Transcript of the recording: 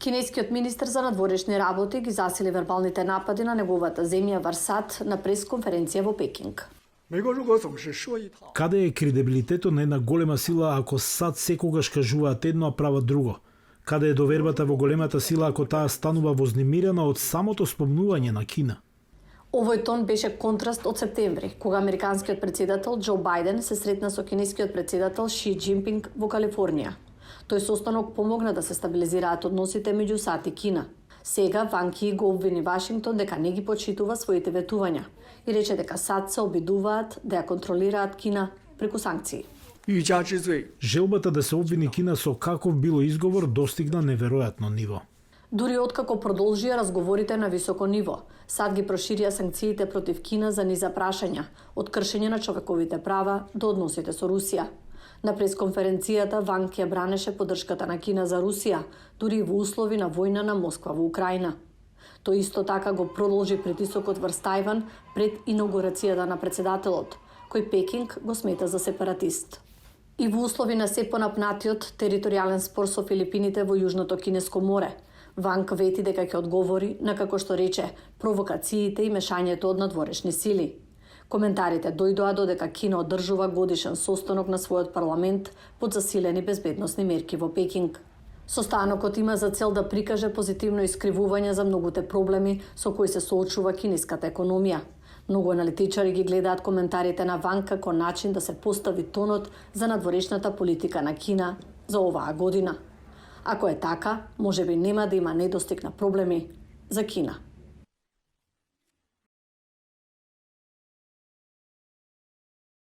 Кинескиот министер за надворешни работи ги засили вербалните напади на неговата земја Варсат на пресконференција во Пекинг. Каде е кредибилитетот на една голема сила ако САД секогаш кажуваат едно, а прават друго? Каде е довербата во големата сила ако таа станува вознемирена од самото спомнување на Кина? Овој тон беше контраст од септември, кога американскиот председател Џо Бајден се сретна со кинескиот председател Ши Џинпинг во Калифорнија. Тој состанок помогна да се стабилизираат односите меѓу САД и Кина. Сега Ван Ки го обвини Вашингтон дека не ги почитува своите ветувања и рече дека САД се обидуваат да ја контролираат Кина преку санкции. Желбата да се обвини Кина со каков било изговор достигна неверојатно ниво. Дури откако продолжија разговорите на високо ниво, САД ги проширија санкциите против Кина за низа прашања, од кршење на човековите права до односите со Русија. На пресконференцијата Ван Ки бранеше поддршката на Кина за Русија, дури во услови на војна на Москва во Украина. Тој исто така го продолжи притисокот врз Тајван пред инаугурацијата на председателот, кој Пекинг го смета за сепаратист. И во услови на се понапнатиот територијален спор со Филипините во Јужното Кинеско море, Ван Ки вети дека ќе одговори на, како што рече, провокациите и мешањето од надворешни сили. Коментарите дојдоа додека Кина одржува годишен состанок на својот парламент под засилени безбедносни мерки во Пекинг. Состанокот има за цел да прикаже позитивно искривување за многуте проблеми со кои се соочува кинеската економија. Многу аналитичари ги гледаат коментарите на Ван Ки како начин да се постави тонот за надворешната политика на Кина за оваа година. Ако е така, можеби нема да има недостиг на проблеми за Кина.